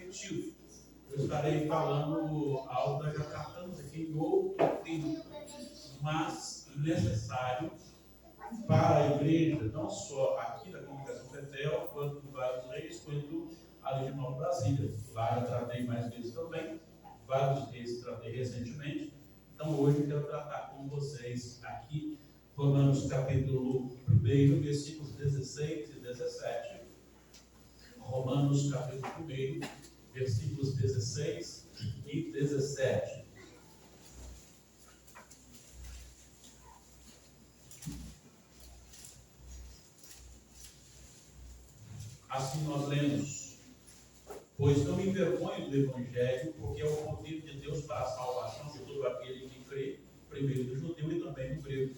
repetitivo. Eu estarei falando algo que já tratamos aqui em outro tempo, mas necessário para a igreja, não só aqui da Congregação Betel, quanto do Vale dos Reis, quanto ali de Nova Brasília. Lá eu tratei mais vezes também, vários reis tratei recentemente. Então hoje eu quero tratar com vocês aqui Romanos capítulo 1, versículos 16 e 17. Romanos capítulo 1, versículos 16 e 17. Assim nós lemos: pois não me envergonho do Evangelho, porque é o poder de Deus para a salvação de todo aquele que crê, primeiro do judeu e também do grego.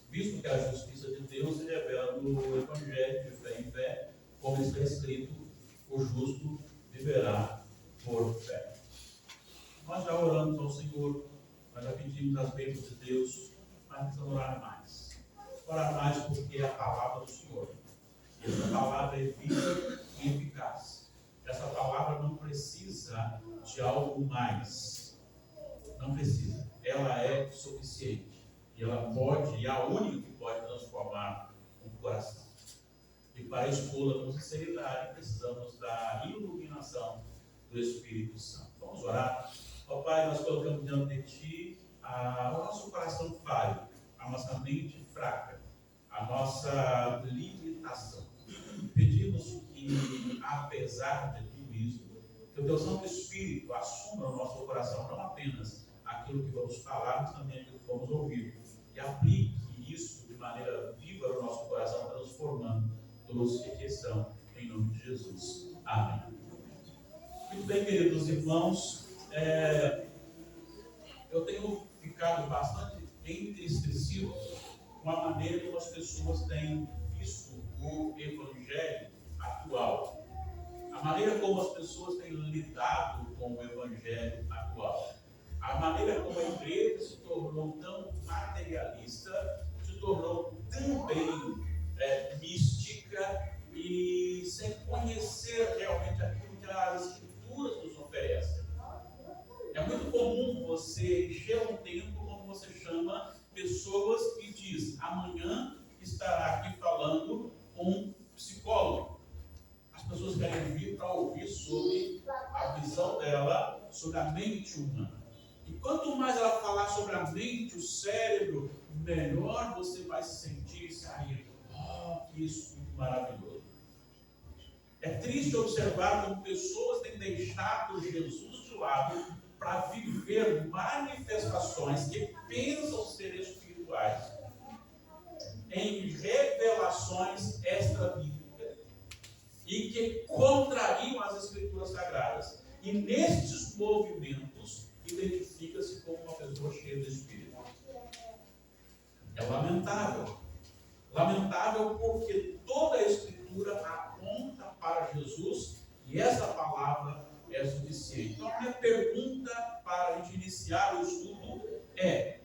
Visto que a justiça de Deus se revela no Evangelho de fé em fé, como está escrito: o justo viverá por fé. Nós já oramos ao Senhor, nós já pedimos as bênçãos de Deus, mas precisamos orar mais. Orar mais porque é a palavra do Senhor. E essa palavra é viva e eficaz. Essa palavra não precisa de algo mais. Não precisa. Ela é suficiente. E ela pode, e é a única que pode transformar o coração. E para expô-la com sinceridade, precisamos da iluminação do Espírito Santo. Vamos orar. Ó Pai, nós colocamos diante de Ti o nosso coração falho, a nossa mente fraca, a nossa limitação. Pedimos que, apesar de tudo isso, que o Teu Santo Espírito assuma no nosso coração não apenas aquilo que vamos falar, mas também aquilo que vamos ouvir. E aplique isso de maneira viva no nosso coração, transformando todos que aqui estão, em nome de Jesus. Amém. Muito bem, queridos irmãos, eu tenho ficado bastante entristecido com a maneira como as pessoas têm visto o Evangelho atual. A maneira como as pessoas têm lidado com o Evangelho atual. A maneira como a igreja se tornou tão materialista, se tornou também mística e sem conhecer realmente aquilo que as Escrituras nos oferecem. É muito comum você encher um tempo quando você chama pessoas e diz: amanhã estará aqui falando um psicólogo. As pessoas querem vir para ouvir sobre a visão dela, sobre a mente humana. E quanto mais ela falar sobre a mente, o cérebro, melhor você vai se sentir e sair. Oh, que isso maravilhoso. É triste observar como pessoas têm deixado Jesus de lado para viver manifestações que pensam ser espirituais em revelações extra-bíblicas e que contrariam as Escrituras Sagradas. E nestes movimentos identifica-se como uma pessoa cheia de Espírito. É lamentável. Lamentável porque toda a Escritura aponta para Jesus e essa palavra é suficiente. Então, a minha pergunta para a gente iniciar o estudo é: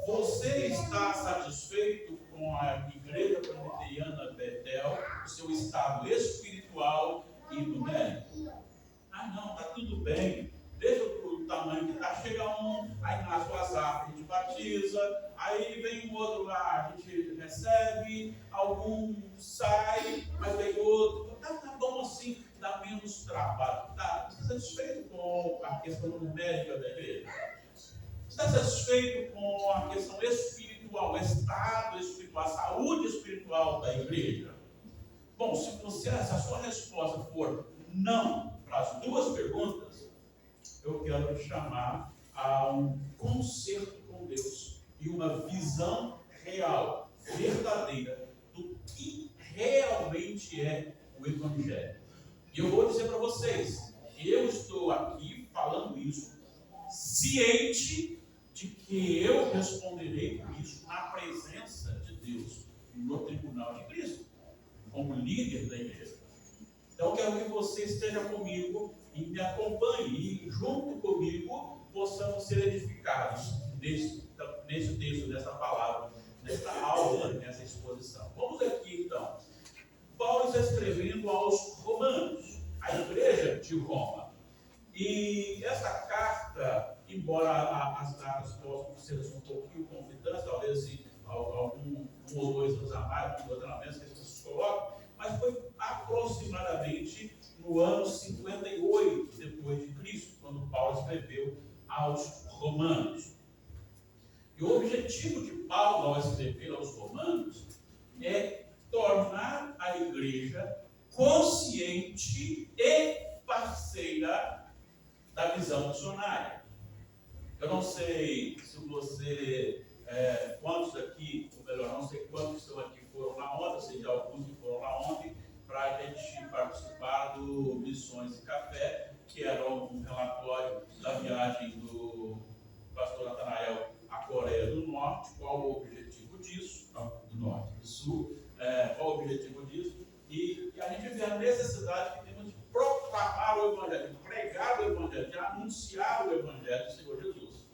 você está satisfeito com a Igreja Presbiteriana Betel, o seu estado espiritual e numérico? Ah, não, está tudo bem. Deixa o tamanho que está. Chega um, aí nasce o WhatsApp, a gente batiza, aí vem um outro lá, a gente recebe, algum sai, mas vem outro. Tá bom assim, dá menos trabalho. Tá? Você está satisfeito com a questão numérica da igreja? Está satisfeito com a questão espiritual, o estado espiritual, a saúde espiritual da igreja? Bom, se a sua resposta for não para as duas perguntas, eu quero te chamar a um concerto com Deus e uma visão real, verdadeira, do que realmente é o Evangelho. E eu vou dizer para vocês, eu estou aqui falando isso, ciente de que eu responderei por isso na presença de Deus, no tribunal de Cristo, como líder da igreja. Então eu quero que você esteja comigo e me acompanhe, e junto comigo possamos ser edificados nesse texto, nessa palavra, nessa aula, nessa exposição. Vamos aqui então. Paulo está escrevendo aos romanos, a igreja de Roma. E essa carta, embora as datas possam ser um pouquinho conflitantes, talvez assim, um ou 2 anos a mais, um outro a menos que as pessoas colocam, mas foi aproximadamente no ano 58 depois de Cristo, quando Paulo escreveu aos Romanos. E o objetivo de Paulo ao escrever aos Romanos é tornar a igreja consciente e parceira da visão missionária. Eu não sei se você, quantos aqui, ou melhor, não sei quantos estão aqui foram lá ontem, sei de alguns que foram lá ontem, para a gente participar do Missões e Café, que era um relatório da viagem do pastor Natanael à Coreia do Norte. Qual o objetivo disso? Do Norte e do Sul. Qual o objetivo disso? E a gente vê a necessidade que temos de proclamar o Evangelho, de pregar o Evangelho, de anunciar o Evangelho do Senhor Jesus.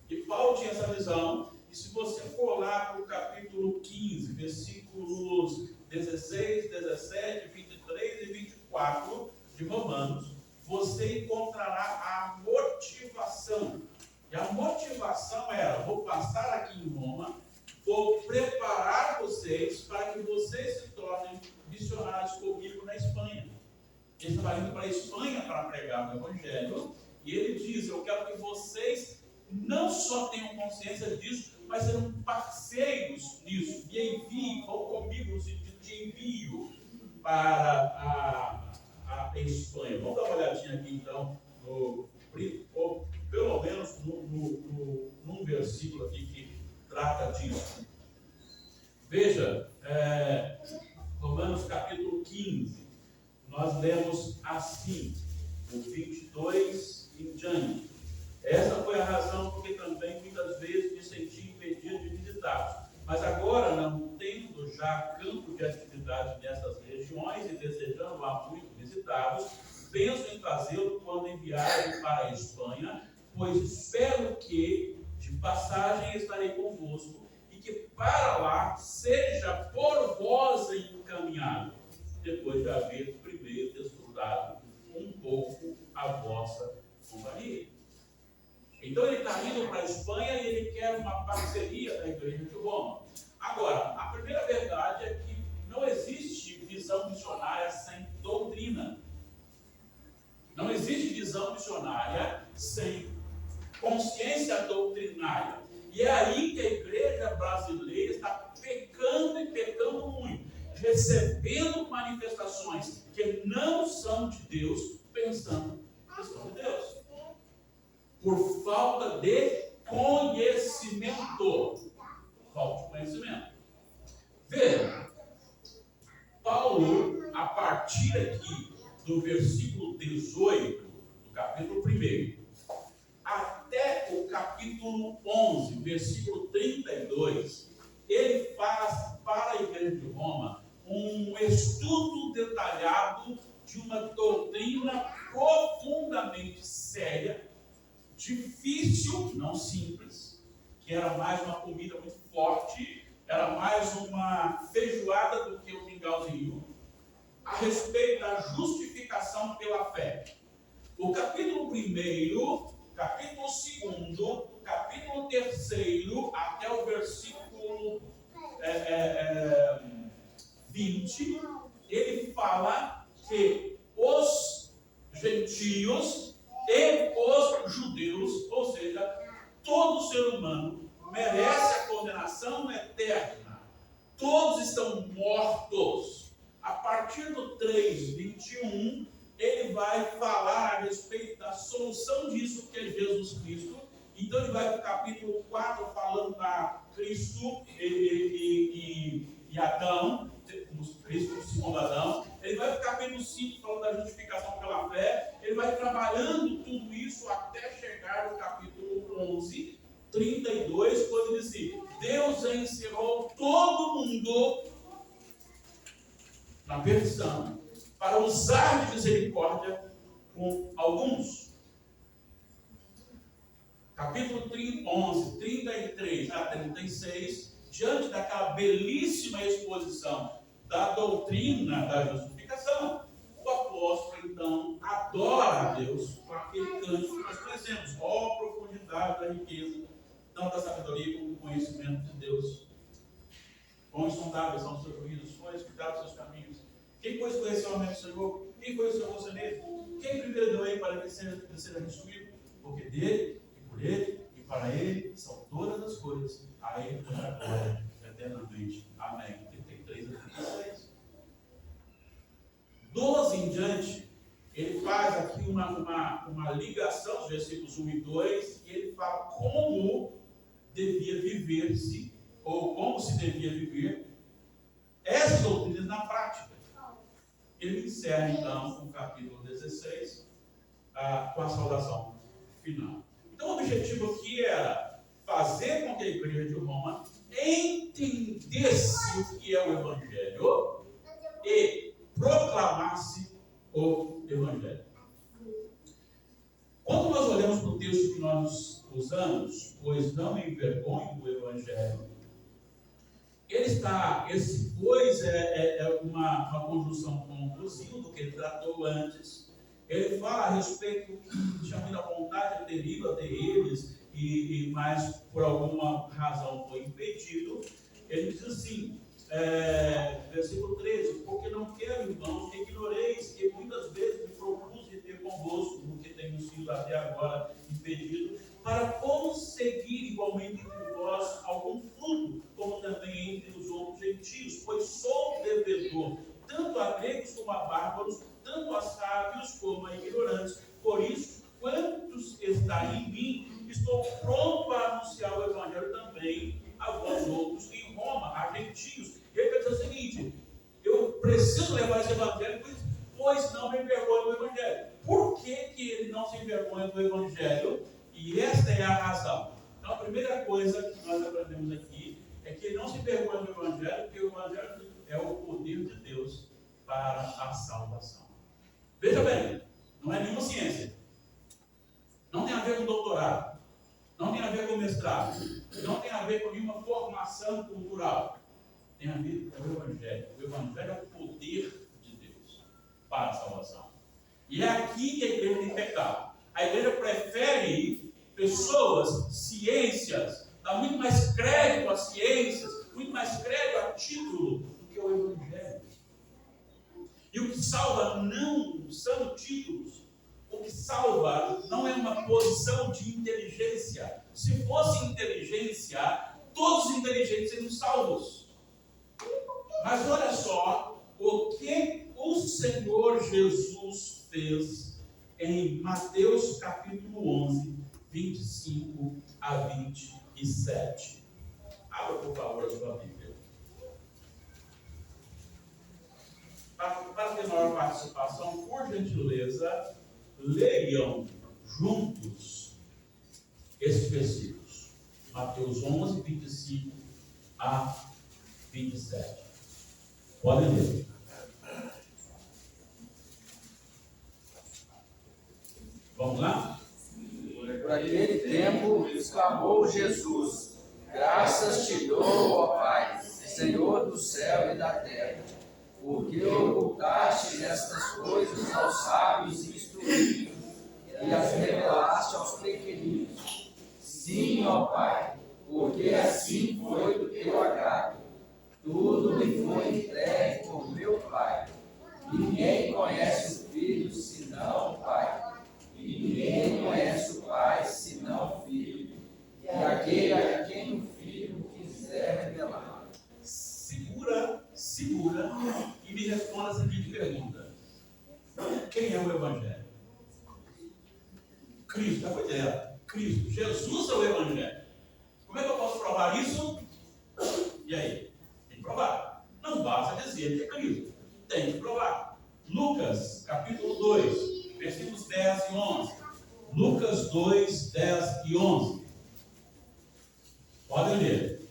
E Paulo tinha essa visão, e se você for lá para o capítulo 15, versículos 16, 17, 23 e 24 de Romanos, você encontrará a motivação. E a motivação era: vou passar aqui em Roma, vou preparar vocês para que vocês se tornem missionários comigo na Espanha. Ele estava indo para a Espanha para pregar o Evangelho, e ele diz: eu quero que vocês não só tenham consciência disso, mas sejam parceiros nisso. Me enviem, ou comigo, no sentido de envio para a Espanha. Vamos dar uma olhadinha aqui então, ou pelo menos num versículo aqui que trata disso. Veja, Romanos capítulo 15, nós lemos assim, o 22 em diante. Essa foi a razão porque também muitas vezes me senti impedido de visitá-los. Mas agora, não tendo já campo de atividade nessas regiões e desejando há muito visitá-los, penso em fazê-lo quando enviarem para a Espanha, pois espero que de passagem estarei convosco e que para lá seja por vós encaminhado, depois de haver primeiro desfrutado um pouco a vossa companhia. Então ele está indo para a Espanha e ele quer uma parceria da igreja de Roma. Agora, a primeira verdade é que não existe visão missionária sem doutrina. Não existe visão missionária sem consciência doutrinária. E é aí que a igreja brasileira está pecando e pecando muito, recebendo manifestações que não são de Deus, pensando que são de Deus. Por falta de conhecimento. Falta de conhecimento. Veja, Paulo, a partir aqui do versículo 18, do capítulo 1, até o capítulo 11, versículo 32, ele faz para a igreja de Roma um estudo detalhado de uma doutrina profundamente séria, difícil, não simples, que era mais uma comida muito forte, era mais uma feijoada do que um mingauzinho, a respeito da justificação pela fé. O capítulo 1, capítulo 2, capítulo 3, até o versículo 20, ele fala que os gentios e os judeus, ou seja, todo ser humano merece a condenação eterna. Todos estão mortos. A partir do 3:21, ele vai falar a respeito da solução disso, que é Jesus Cristo. Então ele vai para o capítulo 4 falando da Cristo e Adão, Cristo segundo Adão. Ele vai para o capítulo 5 falando da justificação pela fé. Ele vai trabalhando tudo isso até chegar no capítulo 11, 32, quando ele diz: Deus encerrou todo mundo na perdição para usar de misericórdia com alguns. Capítulo 11, 33 a 36, diante daquela belíssima exposição da doutrina da justificação, o apóstolo então adora a Deus, instáveis são os seus juízos, foi escutado os seus caminhos. Quem pois conheceu a mente do Senhor? Quem foi o seu rosto nele? Quem primeiro deu ele para que seja restituído? Porque dele, e por ele, e para ele são todas as coisas. A ele toda a glória eternamente. Amém. 33 a 36. 12 em diante, ele faz aqui uma ligação, os versículos 1 e 2, e ele fala como devia viver-se, ou como se devia viver essas doutrinas na prática. Ele encerra então o capítulo 16 com a saudação final. Então o objetivo aqui era fazer com que a igreja de Roma entendesse o que é o Evangelho e proclamasse o Evangelho. Quando nós olhamos para o texto que nós usamos, pois não me envergonho do Evangelho, esse pois é uma conjunção conclusiva do que ele tratou antes. Ele fala a respeito que tinha muita vontade de ter ido até eles, mas por alguma razão foi impedido. Ele diz assim, versículo 13: porque não quero, irmãos, que ignoreis que muitas vezes me propus de ter convosco, no que tenho sido até agora impedido, para conseguir igualmente entre vós algum fruto, como também entre os outros gentios, pois sou devedor, tanto a gregos como a bárbaros, tanto a sábios como a ignorantes. Por isso, quantos está em mim, estou pronto a anunciar o Evangelho também a vós outros em Roma, a gentios. E ele vai dizer o seguinte: eu preciso levar esse Evangelho, pois não me envergonho do Evangelho. Por que ele não se envergonha do Evangelho? E esta é a razão. Então, a primeira coisa que nós aprendemos aqui é que ele não se envergonha do Evangelho, porque o Evangelho é o poder de Deus para a salvação. Veja bem, não é nenhuma ciência. Não tem a ver com doutorado. Não tem a ver com mestrado. Não tem a ver com nenhuma formação cultural. Tem a ver com o Evangelho. O Evangelho é o poder de Deus para a salvação. E é aqui que a igreja tem pecado. A igreja prefere pessoas, ciências, dá muito mais crédito às ciências, muito mais crédito a título do que o Evangelho. E o que salva não são títulos. O que salva não é uma posição de inteligência. Se fosse inteligência, todos os inteligentes seriam salvos. Mas olha só o que o Senhor Jesus fez em Mateus capítulo 11, 25 a 27. Abra, por favor, a sua Bíblia. Para ter maior participação, por gentileza, leiam juntos esses versículos. Mateus 11, 25 a 27. Podem ler. Vamos lá? Por aquele tempo exclamou Jesus: graças te dou, ó Pai, Senhor do céu e da terra, porque ocultaste estas coisas aos sábios e instruídos e as revelaste aos pequeninos. Sim, ó Pai, porque assim foi do teu agrado. Tudo me foi entregue por meu Pai. Ninguém conhece o Filho senão o Pai. E ninguém conhece o Pai senão o Filho, e aquele a quem o Filho quiser revelar. Segura e me responda a seguinte pergunta: quem é o Evangelho? Cristo, já foi direto. Cristo, Jesus é o Evangelho. Como é que eu posso provar isso? E aí? Tem que provar. Não basta dizer que é Cristo. Tem que provar. Lucas, capítulo 2, versículos 10 e 11. Lucas 2, 10 e 11. Podem ler.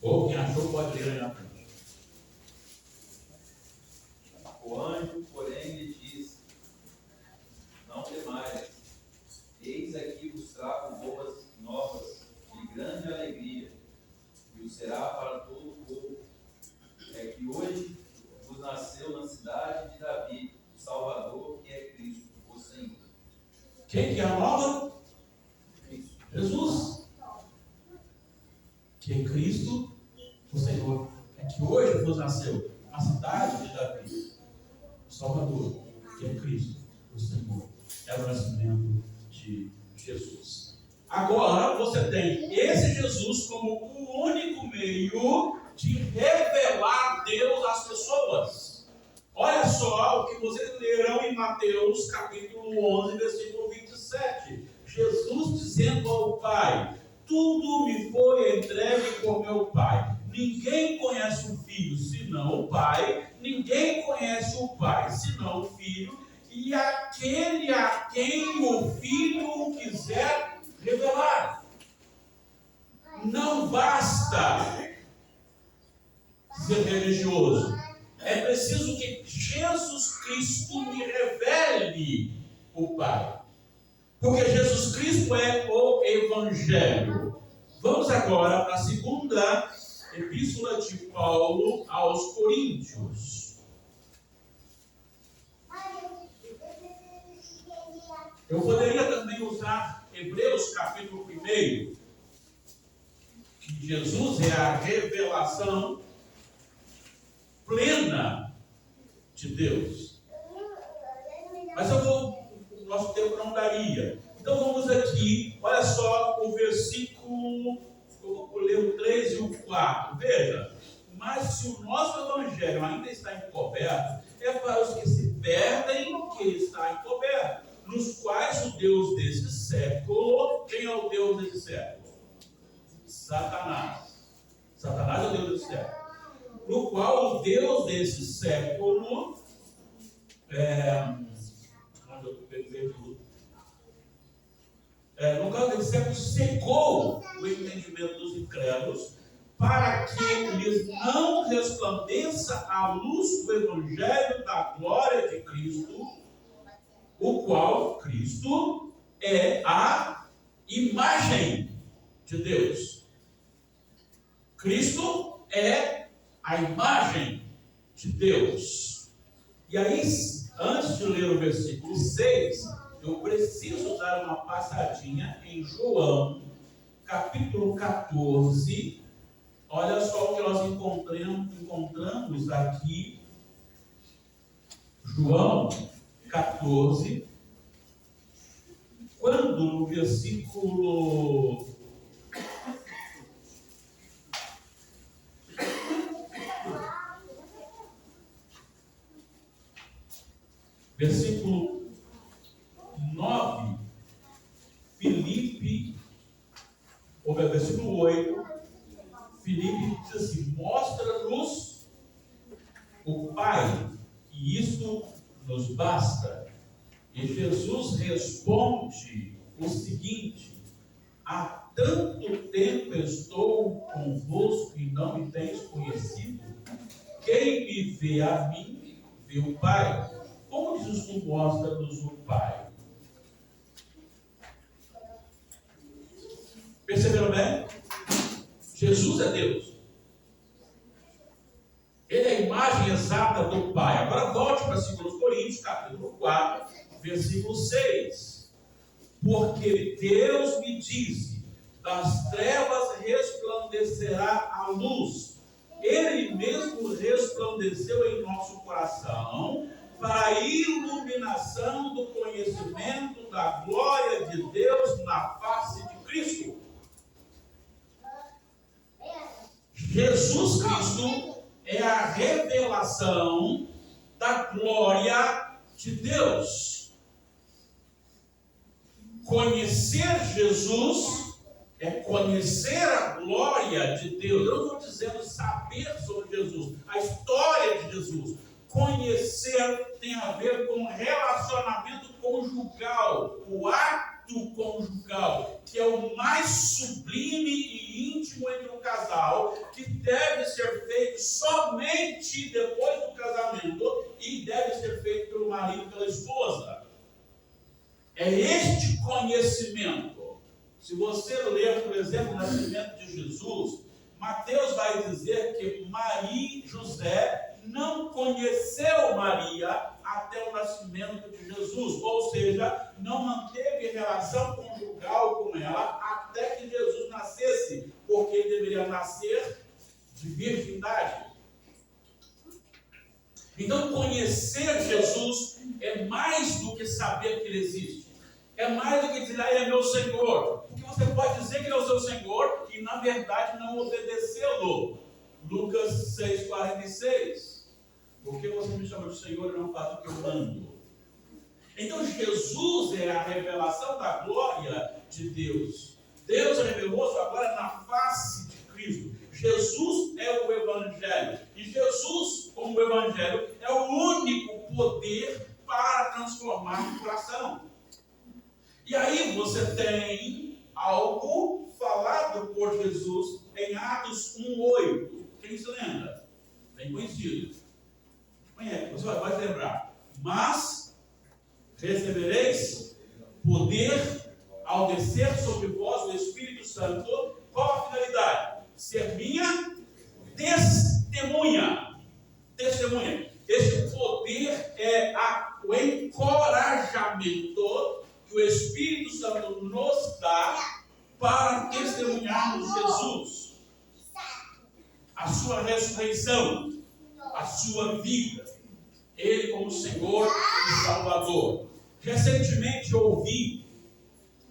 Ou quem achou pode ler aí na frente. O anjo, porém, lhe disse: não temais, eis aqui vos trago boas novas de grande alegria, e o será para todo o povo. É que hoje vos nasceu na cidade de Davi o Salvador, que é Cristo, o Senhor. Quem que é a nova? Cristo. Jesus. Que é Cristo, o Senhor. É que Salvador, que é Cristo, o Senhor. É o nascimento de Jesus. Agora você tem esse Jesus como o único meio de revelar Deus às pessoas. Olha só o que vocês lerão em Mateus capítulo 11, versículo 27. Jesus dizendo ao Pai: tudo me foi entregue por meu Pai. Ninguém conhece o Filho senão o Pai. Ninguém conhece o Pai senão o Filho. E aquele a quem o Filho quiser revelar. Não basta ser religioso. É preciso que Jesus Cristo me revele o Pai. Porque Jesus Cristo é o Evangelho. Vamos agora para a segunda epístola de Paulo aos Coríntios. Eu poderia também usar Hebreus capítulo 1, que Jesus é a revelação plena de Deus. Mas o nosso tempo não daria. Então vamos aqui, olha só o versículo, eu vou ler o 3 e o 4. Veja, mas se o nosso evangelho ainda está encoberto, é para os que se perdem que está encoberto, nos quais o Deus desse século, quem é o Deus desse século? Satanás. Satanás é o Deus desse século. No qual o Deus desse século, no caso desse século, cegou o entendimento dos incrédulos, para que lhes não resplandeça a luz do Evangelho da glória de Cristo, o qual Cristo é a imagem de Deus. Cristo é a imagem de Deus. E aí, antes de ler o versículo 6, eu preciso dar uma passadinha em João, capítulo 14. Olha só o que nós encontramos aqui. João 14, quando no versículo 9, versículo 8, Filipe diz assim: mostra-nos o Pai, e isto nos basta. E Jesus responde o seguinte: há tanto tempo estou convosco e não me tens conhecido. Quem me vê a mim, vê o Pai. Como diz o mostra-nos o Pai? Perceberam bem? Jesus é Deus. Ele é a imagem exata do Pai. Agora volte para 2 Coríntios, capítulo 4, versículo 6. Porque Deus me disse: das trevas resplandecerá a luz. Ele mesmo resplandeceu em nosso coração para a iluminação do conhecimento da glória de Deus na face de Cristo. Jesus Cristo é a revelação da glória de Deus. Conhecer Jesus é conhecer a glória de Deus. Eu não estou dizendo saber sobre Jesus, a história de Jesus. Conhecer tem a ver com relacionamento conjugal, o ato conjugal, que é o mais sublime e íntimo entre o casal, que deve ser feito somente depois do casamento e deve ser feito pelo marido e pela esposa. É este conhecimento. Se você ler, por exemplo, o nascimento de Jesus, Mateus vai dizer que Maria e José não conheceu Maria até o nascimento de Jesus, ou seja, não manteve relação conjugal com ela até que Jesus nascesse, porque ele deveria nascer de virgindade. Então, conhecer Jesus é mais do que saber que Ele existe. É mais do que dizer, Ele é meu Senhor. Porque você pode dizer que Ele é o seu Senhor e, na verdade, não obedecê-lo. Lucas 6,46. Porque você me chama de Senhor e não faz o que eu mando. Então, Jesus é a revelação da glória de Deus. Deus revelou sua glória na face de Cristo. Jesus é o Evangelho. E Jesus, como o Evangelho, é o único poder para transformar o coração. E aí você tem algo falado por Jesus em Atos 1,8. Quem se lembra? Bem conhecido. Você vai lembrar. Mas recebereis poder ao descer sobre vós o Espírito Santo. Qual a finalidade? Ser minha testemunha. Testemunha. Esse poder é o encorajamento que o Espírito Santo nos dá para testemunharmos Jesus, a sua ressurreição, a sua vida, Ele como Senhor e Salvador. Recentemente eu ouvi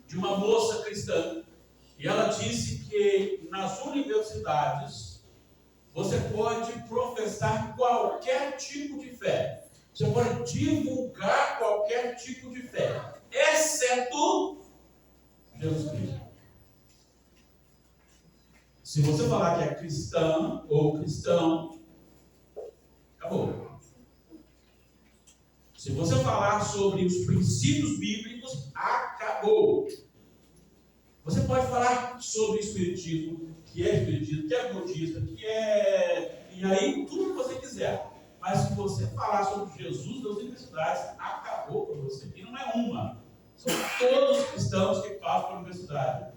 de uma moça cristã e ela disse que nas universidades você pode professar qualquer tipo de fé. Você pode divulgar qualquer tipo de fé, exceto Jesus Cristo. Se você falar que é cristã ou cristão, acabou. Se você falar sobre os princípios bíblicos, acabou. Você pode falar sobre espiritismo, que é budista, que é... E aí, tudo que você quiser. Mas se você falar sobre Jesus nas universidades, acabou para você. E não é uma. São todos os cristãos que passam pela universidade.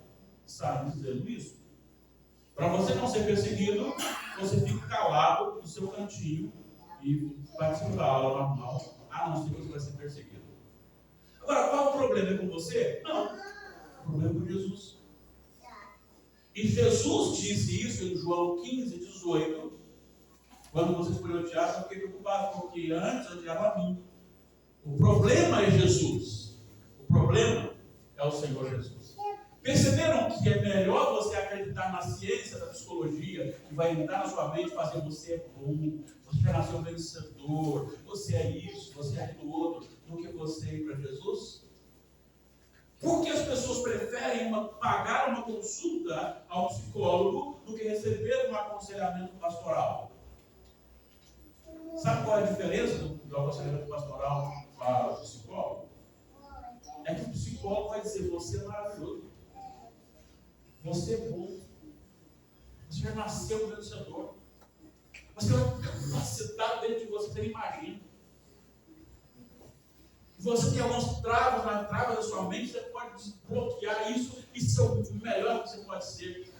Sabem dizendo isso. Para você não ser perseguido, você fica calado no seu cantinho e participa da aula normal. A não ser que você vai ser perseguido. Agora, qual o problema? É com você? Não. O problema é com Jesus. E Jesus disse isso em João 15, 18. Quando vocês forem odiar, eu fiquei preocupado, porque antes odiava a mim. O problema é Jesus. O problema é o Senhor Jesus. Perceberam que é melhor você acreditar na ciência da psicologia, que vai entrar na sua mente e fazer você é bom, você já nasceu vencedor, você é isso, você é aquilo outro, do que você ir para Jesus? Por que as pessoas preferem pagar uma consulta ao psicólogo do que receber um aconselhamento pastoral? Sabe qual é a diferença do aconselhamento pastoral para o psicólogo? É que o psicólogo vai dizer, você é maravilhoso. Você é bom. Você já nasceu vencedor. Você tem uma capacidade dentro de você, você nem imagina. Você tem alguns travas na trava da sua mente, você pode desbloquear isso e ser o melhor que você pode ser.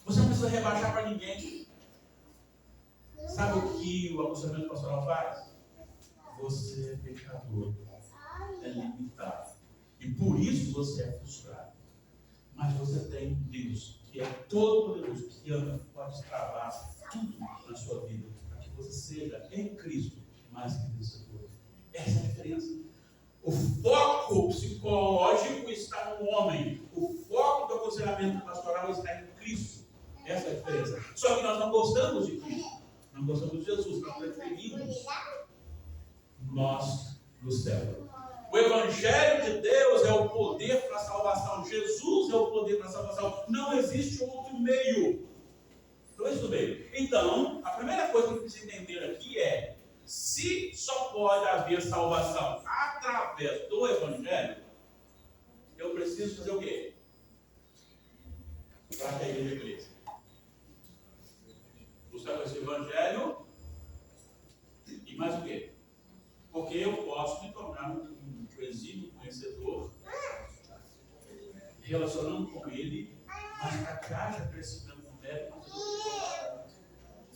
Você não precisa rebaixar para ninguém. Sabe o que o aconselhamento pastoral faz? Você é pecador, é limitado. E por isso você é frustrado. Mas você tem Deus, que é todo poderoso, que ama, pode travar tudo na sua vida, para que você seja em Cristo mais que vencedor. Essa é a diferença. O foco psicológico está no homem. O foco do aconselhamento pastoral está em Cristo. Essa é a diferença. Só que nós não gostamos de Cristo. Não gostamos de Jesus. Nós preferimos nós do céu. O Evangelho de Deus é o poder para a salvação. Jesus é o poder para a salvação. Não existe outro meio. Não existe outro meio. Então, a primeira coisa que precisa entender aqui é: se só pode haver salvação através do Evangelho, eu preciso fazer o quê? Para que a igreja cresça. Buscar esse Evangelho e mais o quê? Porque eu posso me tornar um exímio conhecedor, relacionando com Ele, mas para que haja crescimento numérico,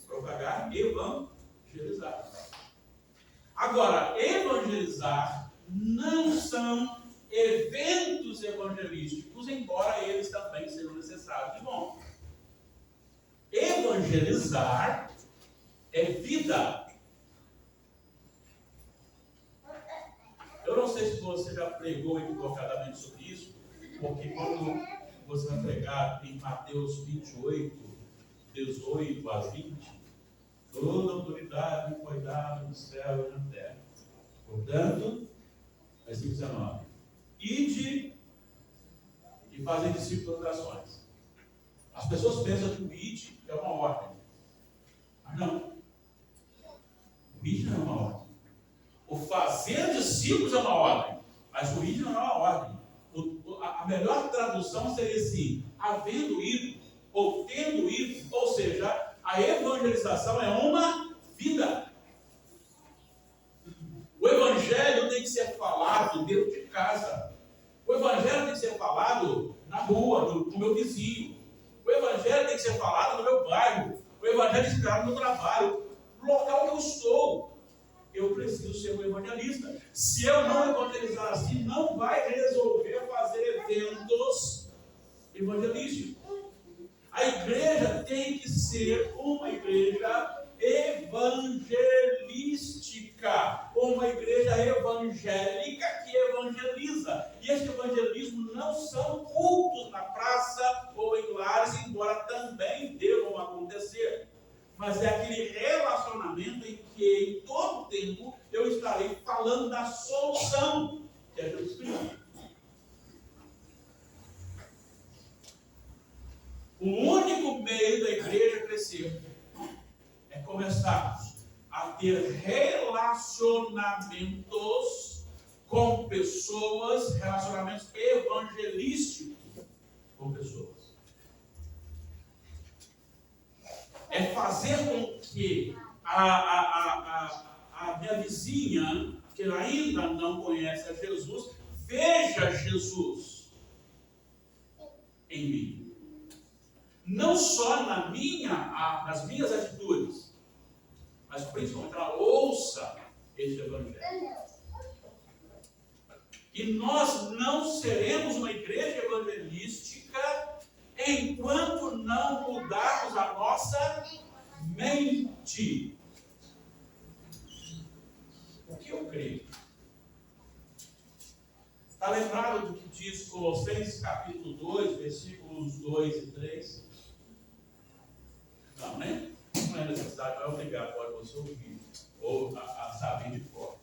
propagar, evangelizar. Agora, evangelizar não são eventos evangelísticos, embora eles também sejam necessários e bons. Evangelizar é vida. Eu não sei se você já pregou equivocadamente sobre isso, porque quando você vai pregar em Mateus 28, 18 a 20, toda autoridade me foi dada no céu e na terra. Portanto, versículo 19, ide e fazem discípulos das nações. As pessoas pensam que o ide é uma ordem. Mas não. O ide não é uma ordem. O fazer discípulos é uma ordem. Mas o ide não é uma ordem. A melhor tradução seria assim: havendo ido, ou tendo ido, ou seja, a evangelização é uma vida. O evangelho tem que ser falado dentro de casa. O evangelho tem que ser falado na rua, no meu vizinho. O evangelho tem que ser falado no meu bairro. O evangelho tem que ser falado no meu trabalho. No local que eu estou. Eu preciso ser um evangelista. Se eu não evangelizar assim, não vai resolver fazer eventos evangelísticos. A igreja tem que ser uma igreja evangelística, uma igreja evangélica que evangeliza. E este evangelismo não são cultos na praça ou em lares, embora também devam acontecer. Mas é aquele relacionamento em que, em todo tempo, eu estarei falando da solução, que é Jesus Cristo. O único meio da igreja crescer é começarmos a ter relacionamentos com pessoas, relacionamentos evangelísticos com pessoas. É fazer com que a minha vizinha, que ainda não conhece a Jesus, veja Jesus em mim. Não só nas minhas atitudes, mas principalmente ela ouça este evangelho. E nós não seremos uma igreja evangelística enquanto não mudarmos a nossa mente. O que eu creio? Está lembrado do que diz Colossenses capítulo 2, versículos 2 e 3? Não, né? Não é necessário, não é obrigatório você ouvir ou a saber de cor.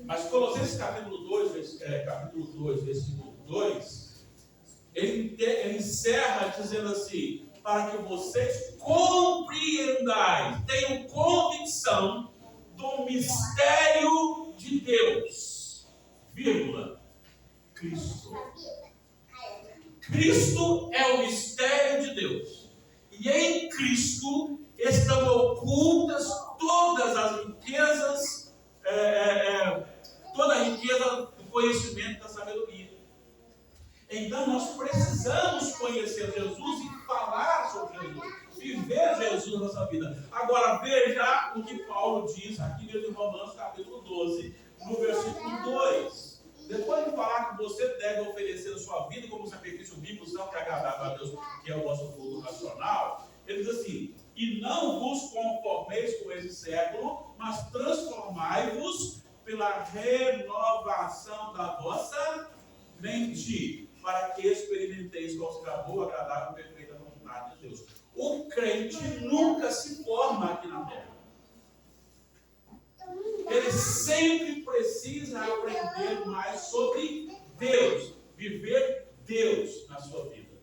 Mas Colossenses capítulo 2, versículo 2, ele encerra dizendo assim: para que vocês compreendais, tenham convicção do mistério de Deus, vírgula, Cristo. Cristo é o mistério de Deus. E em Cristo estão ocultas todas as riquezas, toda a riqueza do conhecimento da sabedoria. Então nós precisamos conhecer Jesus e falar sobre Jesus, viver Jesus na nossa vida. Agora veja o que Paulo diz aqui em Romanos capítulo 12, no versículo 2. Depois de falar que você deve oferecer a sua vida como sacrifício vivo, santo e agradável a Deus, que é o vosso culto racional, ele diz assim: e não vos conformeis com esse século, mas transformai-vos pela renovação da vossa mente, para que experimenteis qual seja a boa, agradável e perfeita vontade de Deus. O crente nunca se forma aqui na terra. Ele sempre precisa aprender mais sobre Deus, viver Deus na sua vida.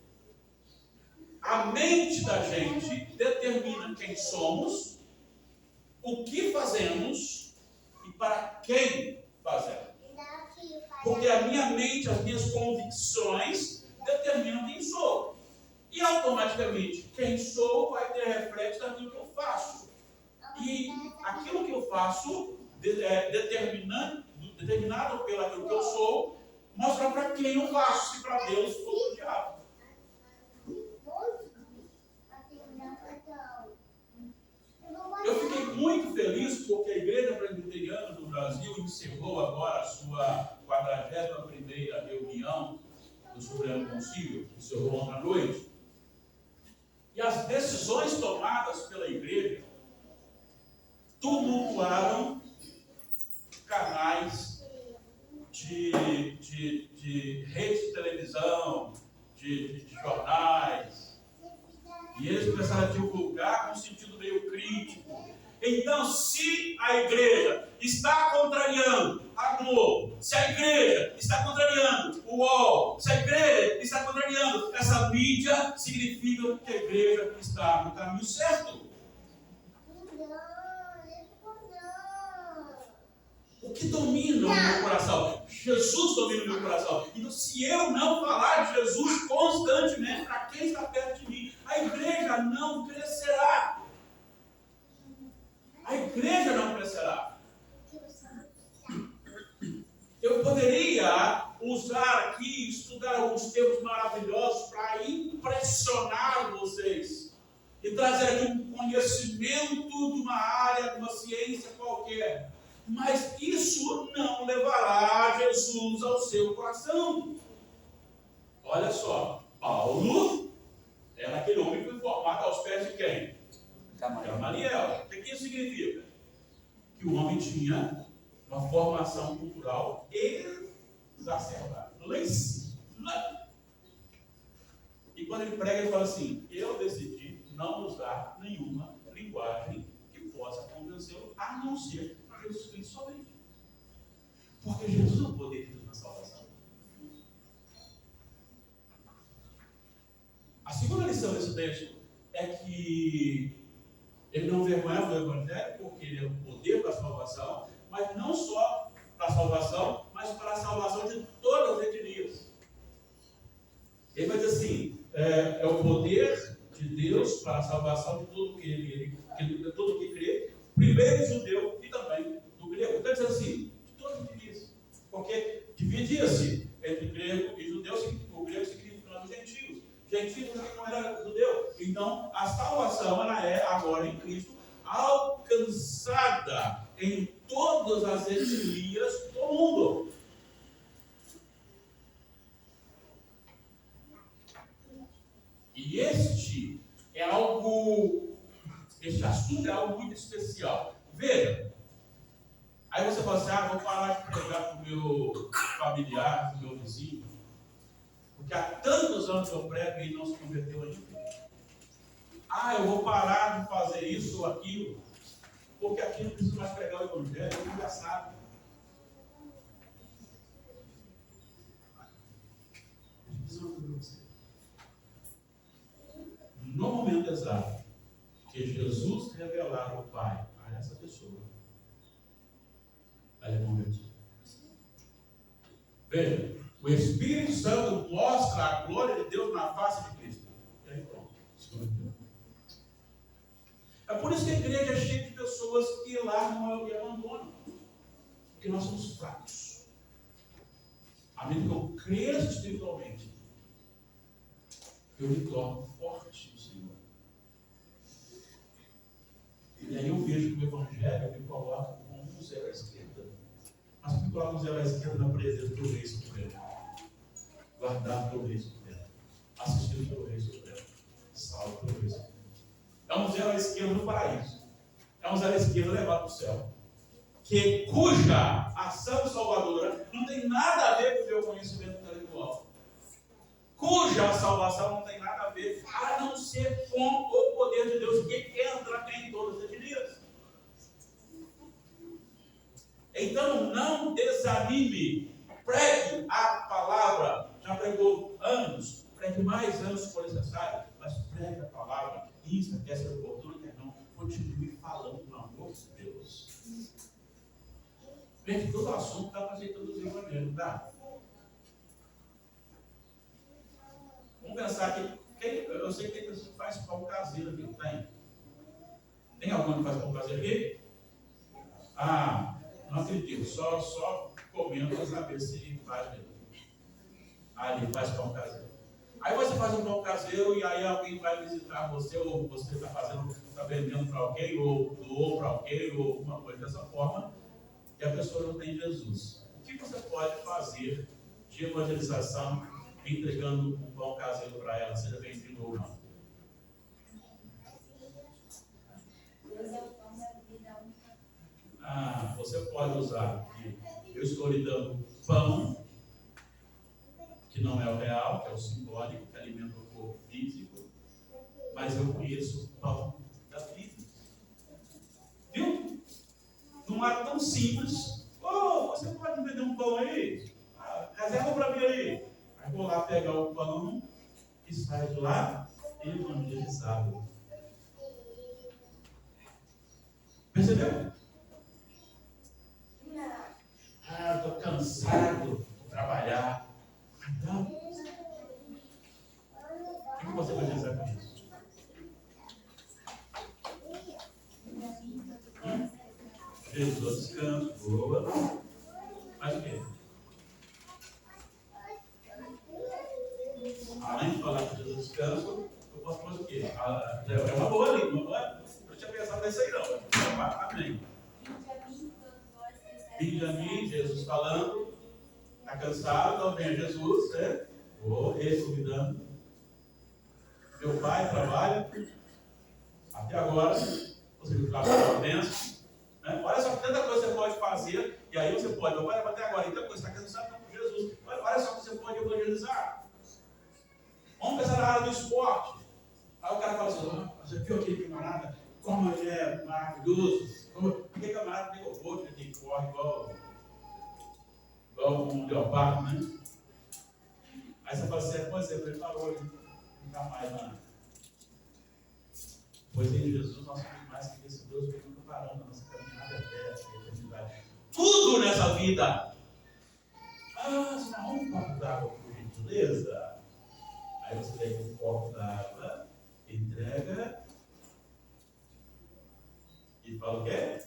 A mente da gente determina quem somos, o que fazemos e para quem fazemos. Porque a minha mente, as minhas convicções determinam quem sou. E automaticamente quem sou vai ter reflexo daquilo que eu faço. E aquilo que eu faço, determinado pelo aquilo que eu sou, mostra para quem eu faço, se para Deus ou para o diabo. Eu fiquei muito feliz porque a Igreja Presbiteriana do Brasil encerrou agora a sua 41ª reunião do Supremo Concílio, que encerrou ontem à noite. E as decisões tomadas pela Igreja tumultuaram canais de rede de televisão, de jornais, e eles começaram a divulgar com um sentido meio crítico. Então, se a igreja está contrariando a Globo, se a igreja está contrariando o UOL, se a igreja está contrariando essa mídia, significa que a igreja está no caminho certo. O que domina o meu coração? Jesus domina o meu coração. Então, se eu não falar de Jesus constantemente para quem está perto de mim, a igreja não crescerá. A igreja não crescerá. Eu poderia usar aqui, estudar alguns termos maravilhosos para impressionar vocês e trazer aqui um conhecimento de uma área, de uma ciência qualquer. Mas isso não levará Jesus ao seu coração. Olha só, Paulo era aquele homem que foi formado aos pés de quem? Gamaliel. O que isso significa? Que o homem tinha uma formação cultural exacerbada. Lá em cima. E quando ele prega, ele fala assim: eu decidi não usar nenhuma linguagem que possa convencê-lo, a não ser Jesus Cristo somente. Porque Jesus é o poder de Deus na salvação. A segunda lição desse texto é que ele não vergonha do Evangelho, porque ele é o poder da salvação, mas não só para a salvação, mas para a salvação de todas as etnias. Ele vai dizer assim: é o poder de Deus para a salvação de tudo que crê, primeiro do judeu e também do grego. Está dizendo assim, de todas as etnias. Porque dividia-se entre grego e judeu, o grego significando gentios. Gentios que não era judeu. Então, a salvação ela é agora em Cristo alcançada em todas as etnias do mundo. E este assunto é algo muito especial. Veja, aí você fala assim: vou parar de pregar para o meu familiar, para o meu vizinho, porque há tantos anos eu prego e ele não se converteu ainda. Eu vou parar de fazer isso ou aquilo, porque aqui não precisa mais pregar o Evangelho, ele já sabe. No momento exato que Jesus revelar o Pai a essa pessoa, ela é convertida. Veja, o Espírito Santo mostra a glória de Deus na face de Cristo. E aí pronto, se converteu. É por isso que a igreja é cheia de pessoas que largam e abandonam. Porque nós somos fracos. À medida que eu cresço espiritualmente, eu me torno forte no Senhor. E aí eu vejo que o Evangelho me coloca como um zero à esquerda. Mas me coloca um zero à esquerda na presença do Rei Supremo. Guardado pelo Rei Supremo. Assistido pelo Rei Supremo. Salvo pelo Rei Supremo. É um zero à esquerda no paraíso. É um zero à esquerda levado para o céu. Cuja ação salvadora não tem nada a ver com o meu conhecimento intelectual. Cuja salvação não tem nada a ver, a não ser com o poder de Deus que entra em todas as etnias. Então não desanime, pregue a palavra. Já pregou anos, pregue mais anos se for necessário, mas pregue a palavra. Isso, quer ser oportuno, quer não, continue falando do amor de Deus. Gente, todo assunto dá para a gente traduzir o Evangelho, não dá? Vamos pensar aqui. Eu sei que tem pessoas que fazem pão caseiro aqui, não tem? Tem alguém que faz pão caseiro aqui? Não acredito. Só comendo para saber se faz mesmo. Ali faz pão caseiro. Aí você faz um pão caseiro e aí alguém vai visitar você, ou você está vendendo para alguém, ou doou para alguém, ou alguma coisa dessa forma, e a pessoa não tem Jesus. O que você pode fazer de evangelização entregando um pão caseiro para ela, seja bem-vindo ou não? Deus é o pão da vida, a única você pode usar que eu estou lhe dando pão, que não é o real, que é o simbólico, que alimenta o corpo físico, mas eu conheço o pão da vida. Viu? Não é tão simples. Você pode me vender um pão aí? Reserva para mim aí. Aí vou lá pegar o pão e sai de lá evangelizado. Percebeu? Estou cansado de trabalhar. Então, o que você vai dizer com isso? Jesus descansa, boa. Mas o quê? Além de falar que Jesus descansa, eu posso fazer o quê? É uma boa língua, não é? Eu não tinha pensado nisso aí não. Amém. Vinde a mim, Jesus falando. Está cansado, então venha Jesus, né? Vou convidando. Meu pai trabalha até agora. Você viu que trabalha bênção. Né? Olha só que tanta coisa você pode fazer. E aí você pode, meu pai até agora, então você está cansado então, com Jesus. Olha só que você pode evangelizar. Vamos pensar na área do esporte. Aí o cara fala assim: você viu aquele camarada? Como ele é maravilhoso. Aquele camarada tem robô que corre igual um leopardo, né? Aí você fala assim: pois é, ele parou, ele não está mais lá. Pois em Jesus nós somos mais que vencedores, porque nunca paramos a nossa caminhada até a eternidade. Tudo nessa vida. Se não, um copo d'água, por gentileza. Aí você pega um copo d'água, entrega e fala o quê?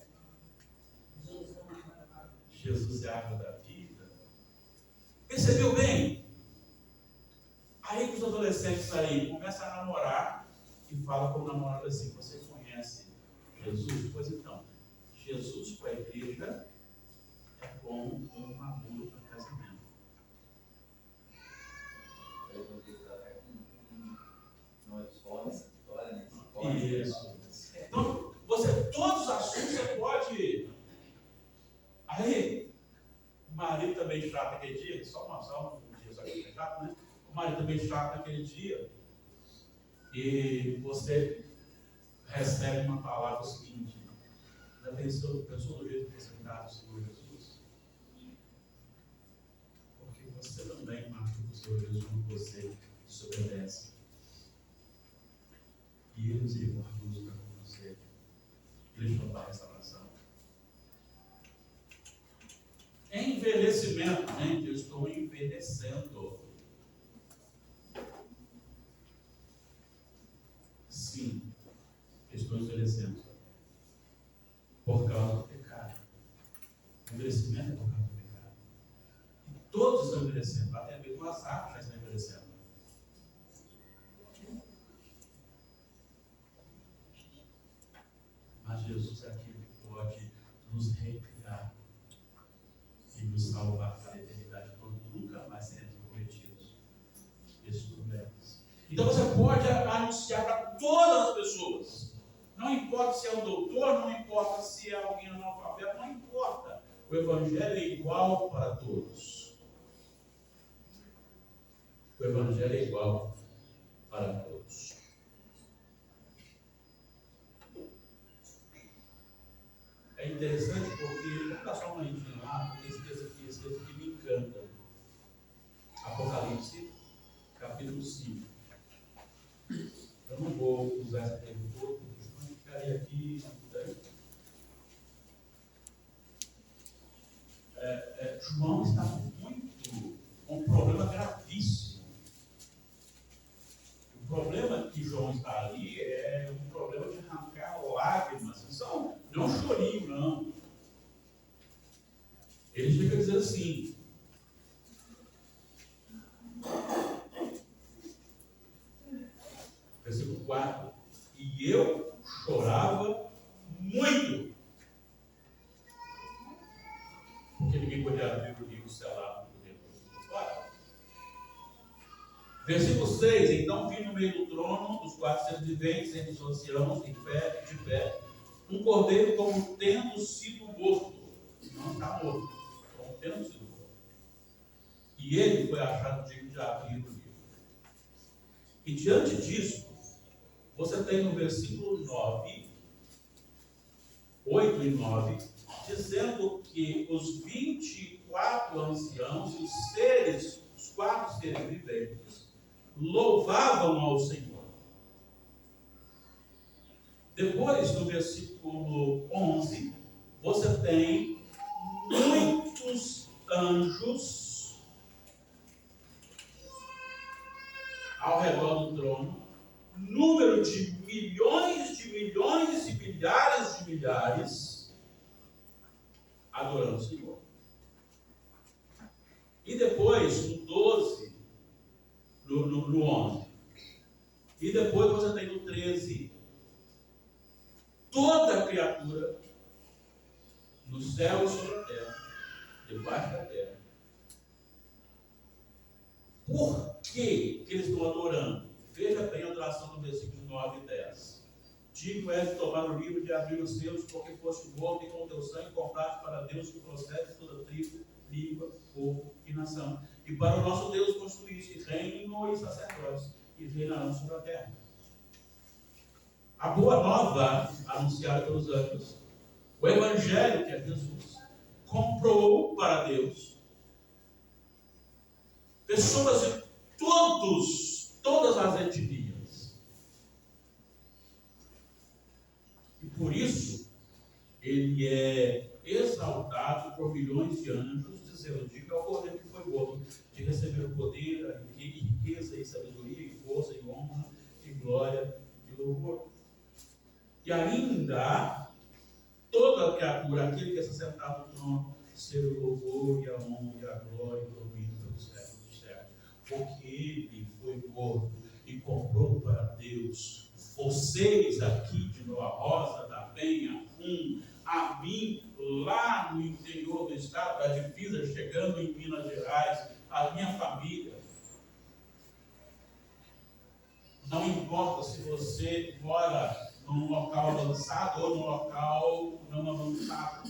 Jesus é a água da vida. Percebeu bem? Aí que os adolescentes aí começam a namorar e falam com o namorado assim: você conhece Jesus? Pois então, Jesus com a igreja é como um namoro para casamento. Isso. Então, todos os assuntos você pode. Aí, o marido também chato aquele dia, só um dia só que é chato, né? O marido também chato naquele dia. E você recebe uma palavra seguinte: já pensou do jeito que você está do Senhor Jesus? Porque você também marca o Senhor Jesus quando você desobedece. E ele misericordioso para com você. Ele te dá a restauração. Envelhecimento, gente, eu estou envelhecendo. Sim, estou envelhecendo. Por causa do pecado. O envelhecimento é por causa do pecado. E todos estão envelhecendo, até mesmo as árvores já estão envelhecendo. Mas Jesus é aquele que pode nos recriar e nos salvar para a eternidade, quando nunca mais seremos cometidos esses problemas. Então você pode anunciar para todas as pessoas. Não importa se é um doutor, não importa se é alguém analfabeto, não importa. O Evangelho é igual para todos. O Evangelho é igual para todos. É interessante porque, vamos dar só uma olhadinha lá, porque esse texto aqui me encanta. Apocalipse, capítulo 5. Eu não vou usar esse tempo todo, eu ficaria aqui. João está muito com um problema gravíssimo. O problema que João está ali é um problema de arrancar lágrimas. Não é um chorinho, não. Ele chega a dizer assim: versículo 4: e eu chorava muito, porque ninguém podia abrir o livro selado do tempo. Versículo 6: então vi no meio do trono dos 400 viventes, entre os anciãos, de pé, um cordeiro como tendo sido morto. Não está morto, como tendo sido morto. E ele foi achado digno de abrir o livro. E diante disso, você tem no versículo 9, 8 e 9, dizendo que os 24 anciãos e os 4 seres viventes, louvavam ao Senhor. Depois, no versículo 11, você tem muitos anjos ao redor do trono, número de milhões e milhares de milhares, adorando o Senhor. E depois, no 12, no 11, e depois você tem no 13, toda a criatura, no céu e sobre a terra, debaixo da terra. Por que eles estão adorando? Veja bem a adoração do versículo 9 e 10. Digno és de tomar o livro, de abrir os selos, porque foste morto e com teu sangue compraste para Deus que procede de toda tribo, língua, povo e nação. E para o nosso Deus construíste reino e sacerdotes, e reinarão sobre a terra. A boa nova, anunciada pelos anjos, o evangelho que é Jesus, comprou para Deus pessoas de todas as etnias. E por isso, ele é exaltado por milhões de anjos, dizendo: diga ao cordeiro que foi morto, de receber o poder, a riqueza e sabedoria, e força, e honra, e glória, e louvor. E ainda, toda a criatura, aquele que está sentado no trono, ser o louvor, e a honra, e a glória, e o domínio pelos séculos dos séculos. Porque ele foi morto e comprou para Deus vocês aqui de Nova Rosa, da Penha, a mim, lá no interior do estado, da divisa, chegando em Minas Gerais, a minha família. Não importa se você mora num local avançado ou num local não avançado.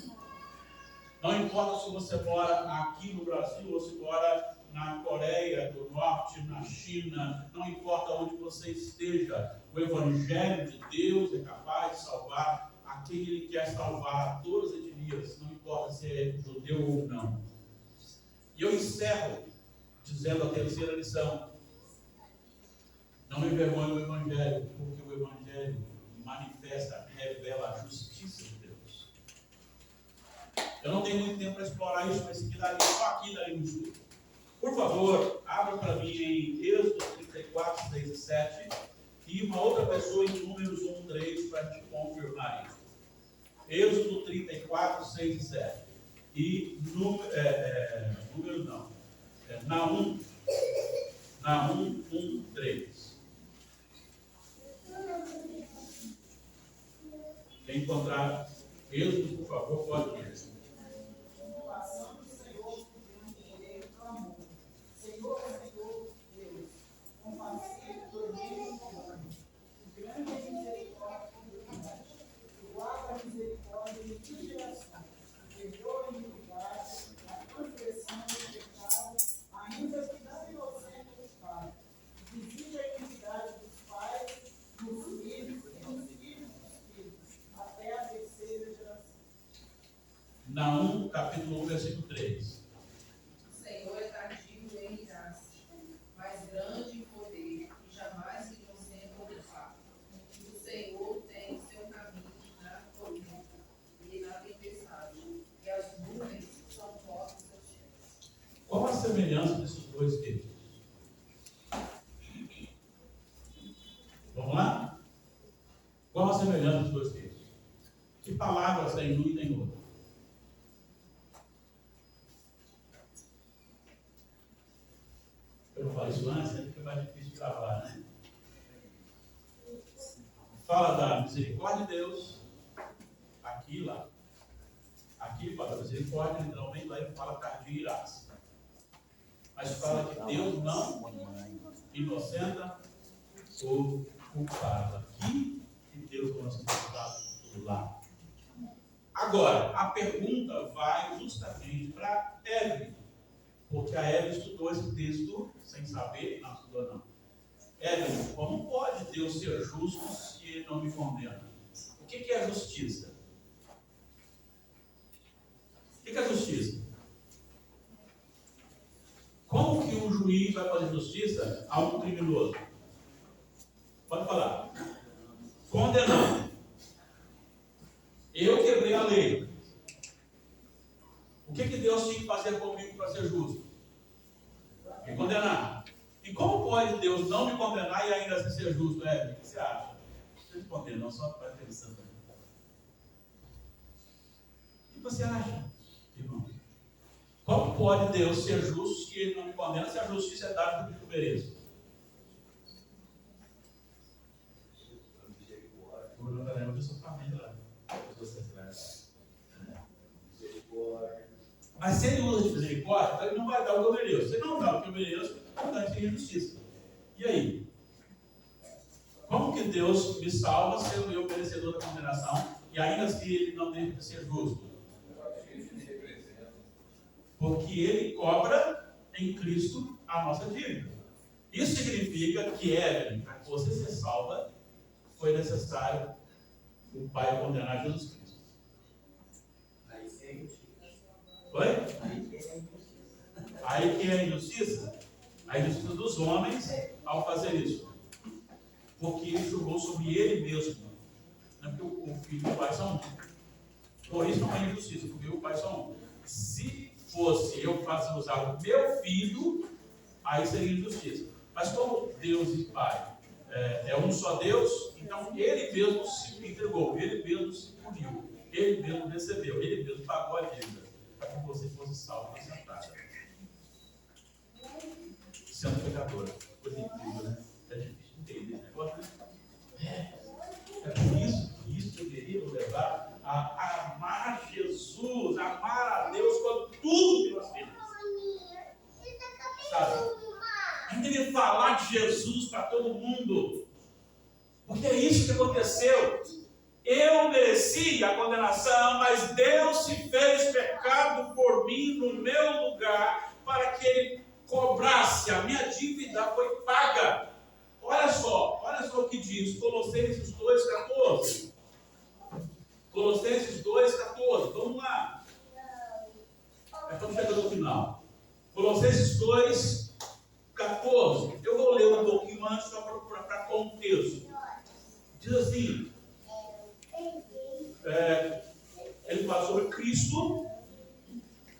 Não importa se você mora aqui no Brasil ou se mora na Coreia do Norte, na China, não importa onde você esteja, o Evangelho de Deus é capaz de salvar a quem Ele quer salvar, a todas as etnias, não importa se é judeu ou não. E eu encerro dizendo a terceira lição: não me envergonhe o Evangelho, porque o Evangelho manifesta, revela a justiça de Deus. Eu não tenho muito tempo para explorar isso, mas só aqui daria um estudo. Por favor, abra para mim em Êxodo 34, 6 e 7, e uma outra pessoa em Números 1, 3, para a gente confirmar isso. Êxodo 34, 6 e 7. E Números não. Naum 1, 3. Quem encontrar Êxodo, por favor, pode ler. Naum, capítulo 1, versículo 3. O Senhor é tardio em irar-se, mas grande em poder, e jamais se concentra no fato. O Senhor tem seu caminho na tormenta e na tempestade, e as nuvens são portas seus pés. Qual a semelhança desses dois textos? Vamos lá? Qual a semelhança dos dois textos? Que palavras tem um e tem outro? Eu não falo isso antes, fica mais difícil de gravar, né? Fala da misericórdia de Deus, aqui e lá. Aqui ele fala da misericórdia, literalmente, lá ele fala tardio e irás. Mas fala que Deus não inocenta ou culpado aqui, e Deus não inocenta lá. Agora, a pergunta vai justamente para Evelyn, porque a Evelyn estudou esse texto sem saber, não estudou não. Evelyn, como pode Deus ser justo se Ele não me condena? O que é justiça? O que é justiça? Como que um juiz vai fazer justiça a um criminoso? Pode falar. Condenando. Eu quebrei a lei. O que Deus tinha que fazer comigo para ser justo? Me condenar. E como pode Deus não me condenar e ainda assim ser justo, Evelyn? O que você acha? Não responder, não, só para pensando. O que você acha, irmão? Como pode Deus ser justo se Ele não me condena, se a justiça é dada do que eu mereço? Mas se Ele usa de misericórdia, então Ele não vai dar o que eu mereço. Se Ele não dá o que eu mereço, não dá de injustiça. E aí? Como que Deus me salva sendo eu merecedor da condenação e ainda assim Ele não deixa de ser justo? Porque Ele cobra em Cristo a nossa dívida. Isso significa que, Evelyn, para você ser salva, foi necessário o Pai condenar Jesus Cristo. Aí que é injustiça. Foi? Aí que é injustiça. Aí que é a injustiça? A injustiça dos homens ao fazer isso. Porque Ele julgou sobre Ele mesmo. Não é porque o Filho e o Pai são um. Por isso não é injustiça, porque o Pai são um. Se fosse eu usar o meu filho, aí seria injustiça. Mas como Deus e Pai é um só Deus, então Ele mesmo se entregou, Ele mesmo se puniu, Ele mesmo recebeu, Ele mesmo pagou a dívida, para que você fosse salvo na sentada. Sendo pecadora. Coisa incrível, né? É difícil entender esse negócio, né? É por isso que eu queria levar a amar Jesus, amar a Deus com tudo que nós temos. Sabe? A gente tem que falar de Jesus para todo mundo. Porque é isso que aconteceu. Eu mereci a condenação, mas Deus se fez pecado por mim no meu lugar, para que Ele cobrasse. A minha dívida foi paga. Olha só o que diz Colossenses 2,14. Colossenses 2,14. Vamos lá. Estamos chegando no final. Colossenses 2,14. Eu vou ler um pouquinho antes só para contexto. Diz assim. Ele fala sobre Cristo.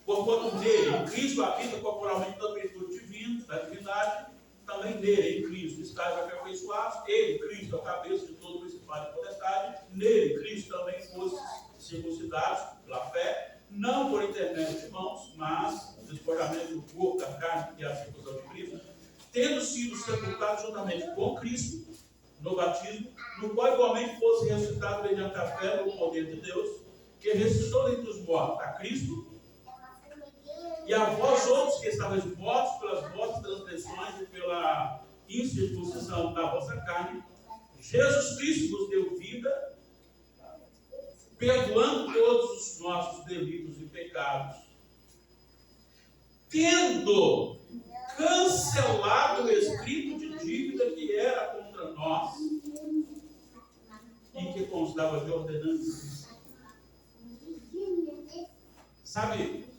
Porquanto nele, em Cristo, habita corporalmente toda a plenitude divina, da divindade. Também nele, em Cristo, estáis aperfeiçoados. Ele, Cristo, é o cabeça de todo o principado e potestade. Nele, Cristo também fosse circuncidados pela fé, não por intermédio de mãos, mas o despojamento do corpo, da carne, que é a circuncisão de Cristo, tendo sido sepultados juntamente com Cristo, no batismo, no qual igualmente fosse ressuscitado mediante a fé no poder de Deus, que ressuscitou dentre os mortos a Cristo, e a vós outros que estáveis mortos pelas vossas transgressões e pela incircuncisão da vossa carne, Jesus Cristo vos deu vida, perdoando todos os nossos delitos e pecados, tendo cancelado o escrito de dívida que era contra nós e que constava de ordenanças. Sabe?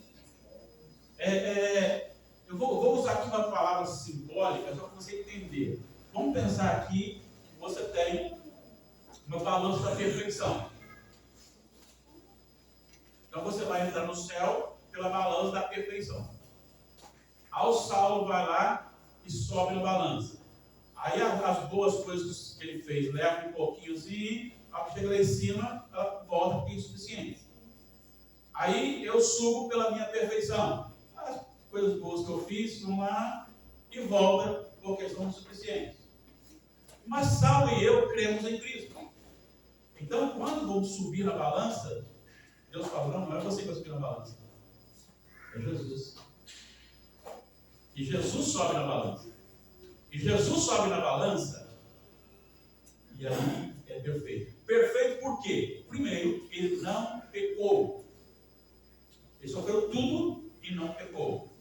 Eu vou usar aqui uma palavra simbólica só para você entender. Vamos pensar aqui que você tem uma balança da perfeição. Então você vai entrar no céu pela balança da perfeição. Aí o Saulo vai lá e sobe na balança. Aí as boas coisas que ele fez levam um pouquinho assim, a chega lá em cima, ela volta porque é insuficiente. Aí eu subo pela minha perfeição. As coisas boas que eu fiz vão lá e voltam porque são insuficientes. Mas Saulo e eu cremos em Cristo. Então, quando vamos subir na balança, Deus falou, não é você que vai subir na balança. É Jesus. E Jesus sobe na balança. E Jesus sobe na balança, e aí é perfeito. Perfeito por quê? Primeiro, ele não pecou. tudo e não pecou.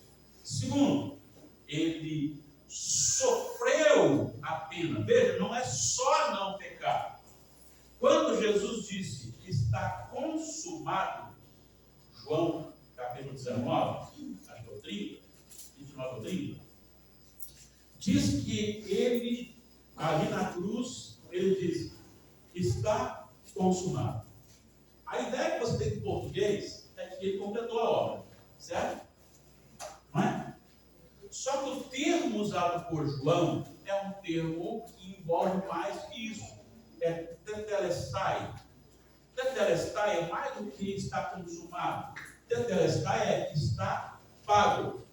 Segundo, ele sofreu a pena. Veja, não é só não pecar. Quando Jesus disse que está consumado, João capítulo 19, acho que é o 30, 29 ou 30, diz que ele, ali na cruz, ele diz, está consumado. A ideia que você tem em português é que ele completou a obra, certo? Não é? Só que o termo usado por João é um termo que envolve mais que isso. É tetelestai. Tetelestai é mais do que está consumado. Tetelestai é que está pago.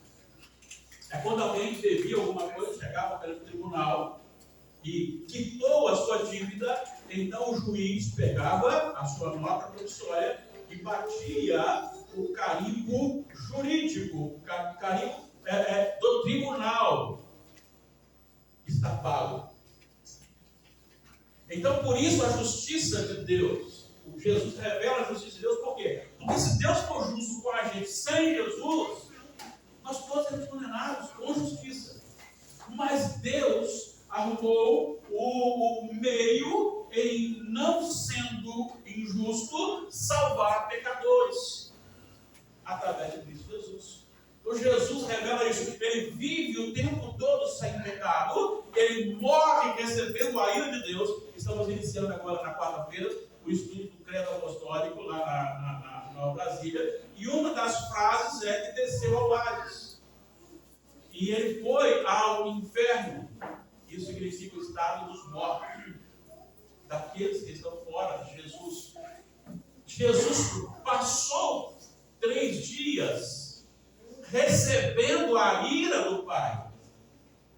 É quando alguém devia alguma coisa, chegava pelo tribunal e quitou a sua dívida, então o juiz pegava a sua nota promissória e batia o carimbo jurídico, o carimbo do tribunal. Está pago. Então, por isso, a justiça de Deus, Jesus revela a justiça de Deus, por quê? Porque se Deus for justo com a gente sem Jesus, nós todos seremos condenados com justiça. Mas Deus arrumou o meio, em não sendo injusto, salvar pecadores através de Cristo Jesus. Então Jesus revela isso. Ele vive o tempo todo sem pecado, ele morre recebendo a ira de Deus. Estamos iniciando agora na quarta-feira o estudo do credo apostólico lá na Brasília, e uma das frases é que desceu ao Hades e ele foi ao inferno. Isso significa o estado dos mortos, daqueles que estão fora de Jesus. Jesus passou 3 dias recebendo a ira do Pai.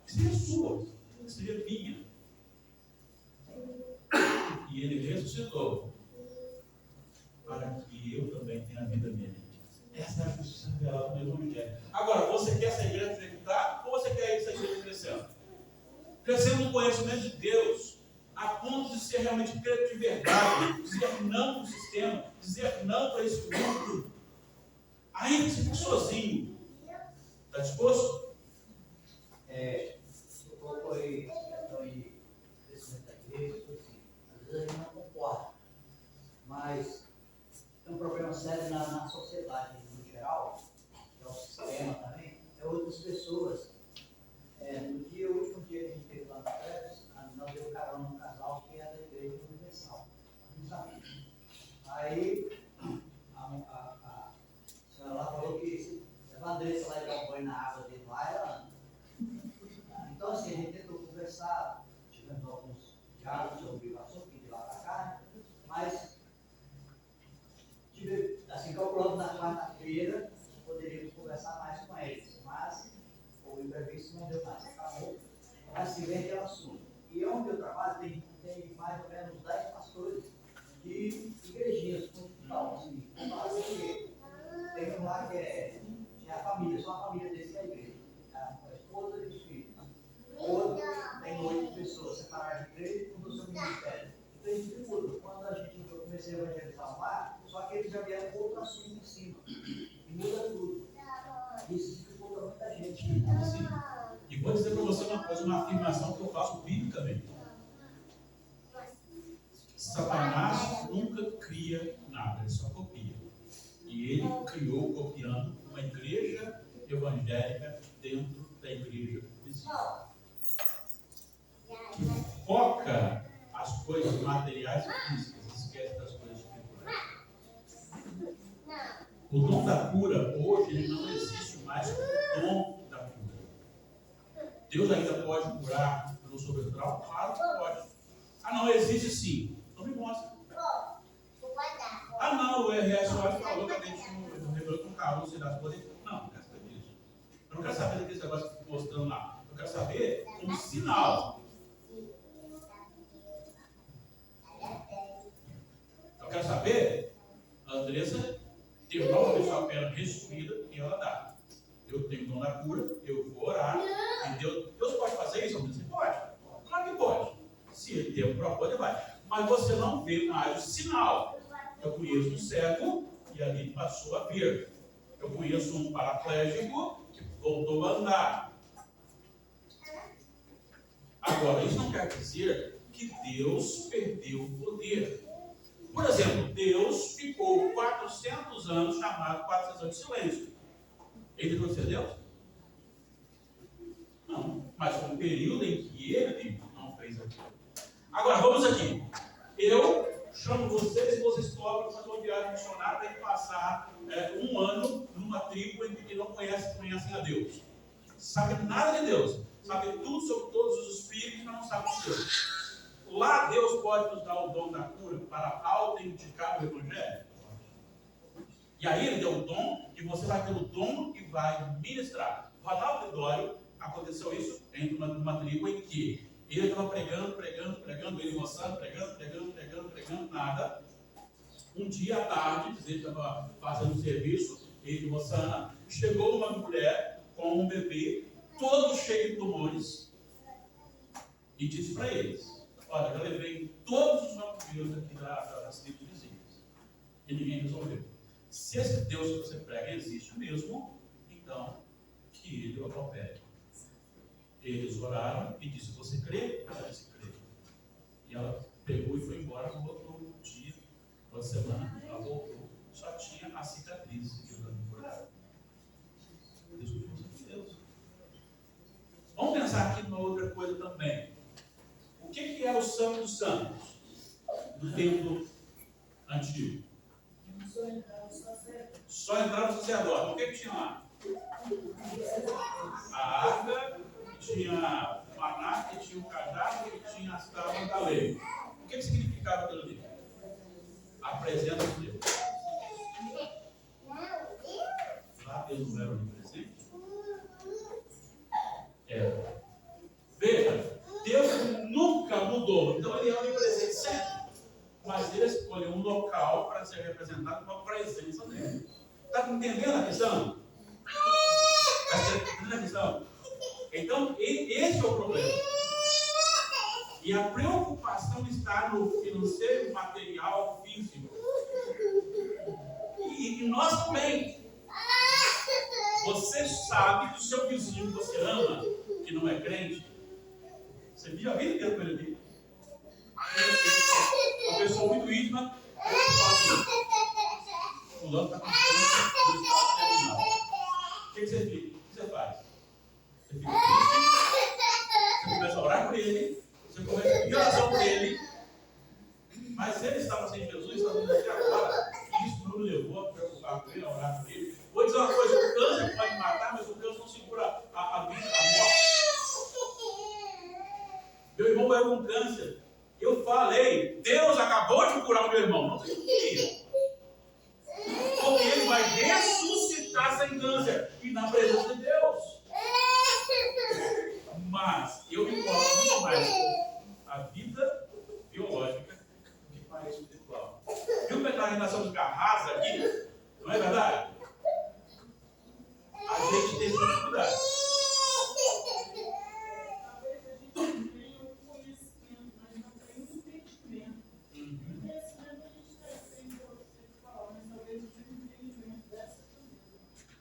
Seria sua, seria minha. E ele ressuscitou para que eu também tenha a vida minha. Essa é a justiça revelada no Evangelho. Agora, você quer essa igreja executar ou você quer essa igreja crescendo? Crescendo no conhecimento de Deus, a ponto de ser realmente crente de verdade, dizer não para o sistema, dizer não para esse mundo. Ainda que você fique sozinho. Está disposto? Eu procurei questão de crescimento da igreja, assim, às vezes a gente não concorda, mas tem um problema sério na sociedade no geral, que é o sistema também, é outras pessoas. O último dia que a gente teve lá no prédio, nós deu carona num casal que é da Igreja Universal, uns amigos. Aí a senhora lá falou que se a Andressa lá e dar um banho na água dele lá, ela anda. Então assim, a gente tentou conversar, tivemos alguns diálogos sobre o assunto de lá para cá, mas assim, calculando na quarta-feira, poderíamos conversar mais com eles, mas o imprevisto não deu mais, acabou. Mas se vende é o assunto. E onde eu trabalho tem mais ou menos 10 pastores de igrejinhas, assim, porque tem um lá que é a família, só a família desse é a igreja, a esposa e os filhos. Outro tem 8 pessoas separadas de igreja com o seu ministério. Então isso tudo. Quando eu comecei a evangelizar lá, só que eles já vieram com outro assunto em cima. E muda tudo. Isso dificulta muita gente. Sim. E vou dizer para você uma coisa, uma afirmação que eu faço biblicamente. Satanás nunca cria nada, ele só copia. E ele criou copiando uma igreja evangélica dentro da igreja vizinha. Que foca as coisas materiais e físicas, esquece das coisas espirituais. O dom da cura, hoje, ele não existe mais como o dom da cura. Deus ainda pode curar pelo sobrenatural? Claro que pode. Ah, não, existe sim. Então me mostra. Ah, não, o RS falou que a gente não revelou com o carro, você dá poder. Não, não quero saber disso. Eu não quero saber daquele negócio que fica mostrando lá. Eu quero saber um sinal. Eu quero saber, a Andressa teve novamente sua perna ressurgida e ela dá. Eu tenho o dom da cura, eu vou orar. E Deus pode fazer isso? Andressa? Pode. Claro que pode. Se ele tem um propósito, ele vai. Mas você não vê mais o sinal. Eu conheço um cego e ali passou a ver. Eu conheço um paraplégico que voltou a andar. Agora, isso não quer dizer que Deus perdeu o poder. Por exemplo, Deus ficou 400 anos, chamado 400 anos de silêncio. Ele deixou de ser Deus? Não. Mas foi um período em que ele não fez aquilo. Agora, vamos aqui. Eu chamo vocês e vocês podem fazer uma viagem missionária e passar um ano numa tribo em que não conhecem a Deus. Sabe nada de Deus. Sabe tudo sobre todos os espíritos, mas não sabe de Deus. Lá Deus pode nos dar o dom da cura para autenticar o Evangelho. E aí ele deu o dom e você vai ter o dom e vai ministrar. O Ronaldo Lidório, aconteceu isso entre uma tribo em que ele estava pregando, ele mostrando, pregando, nada. Um dia à tarde, ele estava fazendo serviço, ele mostrando, chegou uma mulher com um bebê todo cheio de tumores e disse para eles: olha, eu levei todos os vampiros aqui das tribos vizinhas e ninguém resolveu. Se esse Deus que você prega existe mesmo, então que ele opere. Eles oraram e disse: você crê? Ela disse: crê. E ela pegou e foi embora no outro dia, outra semana, ela voltou, só tinha a cicatriz que eu não curava. Deus. Vamos pensar aqui numa outra coisa também. O que era o Santo dos Santos do templo antigo? Só entrava o sacerdote. O que tinha lá? A arca, tinha o maná, que tinha o cadáver, que tinha as tábuas da lei. O que significava aquilo ali? A presença de Deus. Lá Deus não era onipresente? Era. Veja, Deus nunca mudou, então ele é onipresente sempre. Mas ele escolheu um local para ser representado com a presença dele. Está entendendo a questão? Está entendendo a questão? Então, esse é o problema. E a preocupação está no financeiro, material, físico. E nós também. Você sabe que o seu vizinho que você ama, que não é crente, você viu a vida inteira com ele ali. Uma pessoa muito íntima, fala assim: fulano está com câncer, o que você fica? O que você faz? Você fica triste, você começa a orar por ele, você começa a pedir oração por ele, mas ele estava sem Jesus, estava vindo aqui agora, e isso não me levou a preocupar com ele, a orar por ele. Vou dizer uma coisa: o câncer pode matar, mas o câncer não segura a vida, a morte. Meu irmão era com câncer. Eu falei: Deus acabou de curar o meu irmão. Não sei porque ele vai ressuscitar sem câncer e na presença de Deus. Mas eu me importo muito mais com a vida biológica do que com a espiritual. Viu que a relação de Carrasa aqui? Não é verdade? A gente tem dificuldade.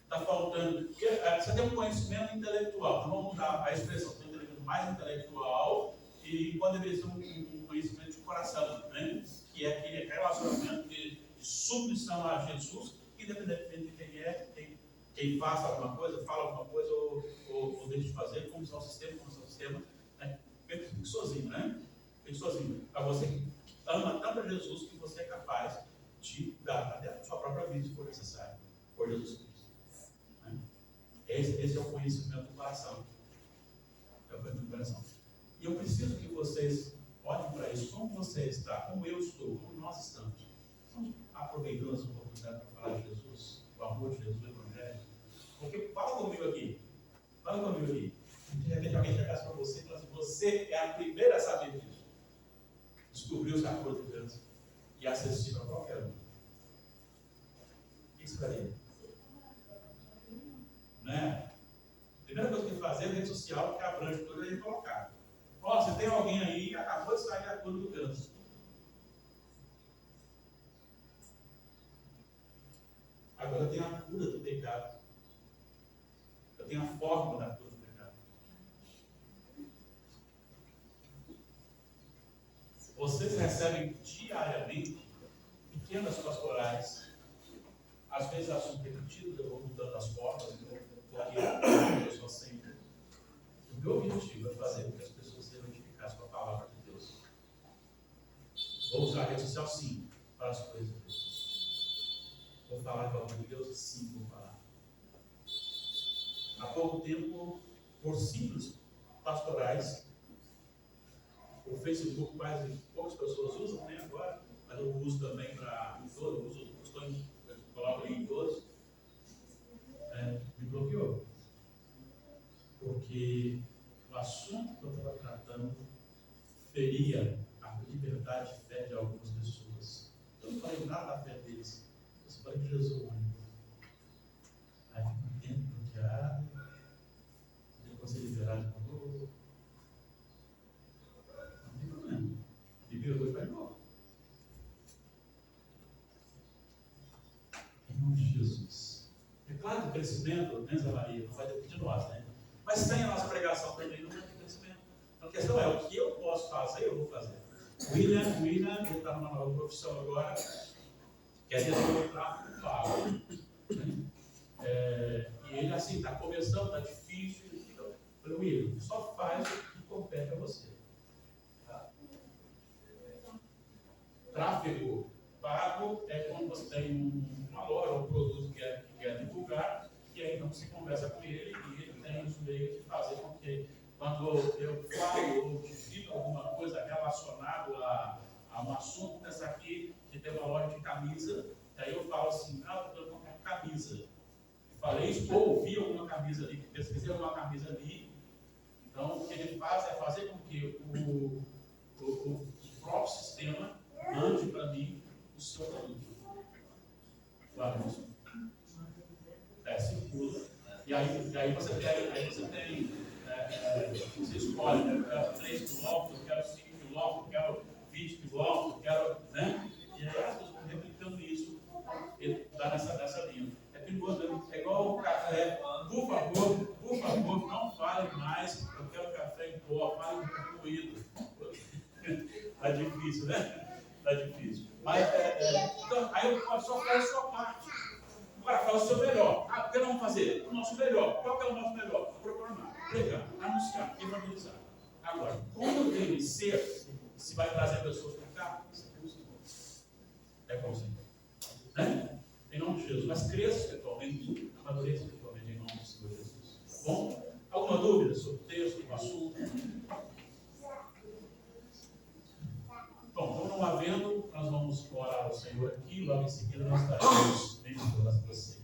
Está faltando. Você tem um conhecimento intelectual. Então vamos mudar a expressão. Tem um conhecimento mais intelectual e pode deveria ser um conhecimento de coração, né? Que é aquele relacionamento de submissão a Jesus, independentemente de quem é, quem faça alguma coisa, fala alguma coisa ou deixa de fazer, como está o sistema, né? Fique sozinho, né? Fique sozinho. Para você que ama tanto a Jesus que você é capaz de dar até a sua própria vida, se for necessário, por Jesus Cristo. Esse é o conhecimento do coração. É o conhecimento do coração. E eu preciso que vocês olhem para isso. Como você está, como eu estou, como nós estamos. Estamos aproveitando essa oportunidade para falar de Jesus, o amor de Jesus, o Evangelho. Porque fala comigo aqui. De repente alguém chegasse para você e falasse assim: você é a primeira a saber disso. Descobriu-se a cor de Deus e acessível a qualquer um. O que você faria? Né? A primeira coisa que tem que fazer é a rede social, que abrange tudo, é colocar. Ó, você tem alguém aí que acabou de sair da cura do câncer. Agora tem a cura do pecado. Eu tenho a fórmula da cura do pecado. Vocês recebem diariamente pequenas pastorais, às vezes assunto repetido, eu vou mudando as formas, porque eu sou sempre. O meu objetivo é fazer com que as pessoas sejam edificadas com a palavra de Deus. Vou usar a rede social, sim, para as coisas de Deus. Vou falar com a palavra de Deus, sim, vou falar. Há pouco tempo, por simples pastorais, o Facebook quase poucas pessoas usam, né, agora, mas eu uso também para todos, eu coloco em todos, me bloqueou. Porque o assunto que eu estava tratando feria a liberdade de fé de algumas pessoas. Eu não falei nada da fé deles, eu só falei de Jesus. Aí fica um tempo bloqueado, depois ser liberado de novo. Não tem problema. Liberou e vai embora. Em nome de Jesus. É claro que o crescimento, né, Zé Maria, não vai depender de nós, né? Mas sem a nossa pregação também não vai ter crescimento. A questão é, o que eu posso fazer, eu vou fazer. O William, ele está numa nova profissão agora, que é diretor de tráfego pago. E ele, assim, está começando, está difícil. Então, eu falei, William, só faz o que compete a você. Tá? Tráfego pago é quando você tem uma loja, um produto que quer divulgar, e aí então você conversa com ele e ele tem os meios de fazer com que, quando eu falo ou digito alguma coisa relacionada a um assunto, dessa aqui, que tem uma loja de camisa, aí eu falo assim, eu estou com uma camisa. Eu falei isso, ou ouvi alguma camisa ali, pesquisei alguma camisa ali. Então, o que ele faz é fazer com que o próprio sistema mande para mim o seu produto. Claro, isso. Circula. E aí você tem, você escolhe, né? Eu quero 3 quilômetros, eu quero 5 quilômetros, eu quero 20 quilômetros, eu quero, né? E aí as pessoas vão replicando isso, ele dá nessa linha. É perigoso, né? É igual o café. Por favor, não fale mais, eu quero café em pó, fale diluído. Tá difícil, né? Tá difícil. Mas, então, aí eu só falo a sua parte. Agora, fala o seu melhor. O que nós vamos fazer? O nosso melhor. Qual que é o nosso melhor? Proclamar, pregar, anunciar, evangelizar. Agora, como deve ser, se vai trazer pessoas para cá, isso é com o Senhor. É com o Senhor. Né? Em nome de Jesus. Mas cresça espiritualmente, amadureça espiritualmente em nome do Senhor Jesus. Tá bom? Alguma dúvida sobre o texto, o assunto? Bom, então não havendo, nós vamos orar ao Senhor aqui, logo em seguida nós daremos bênçãos para você.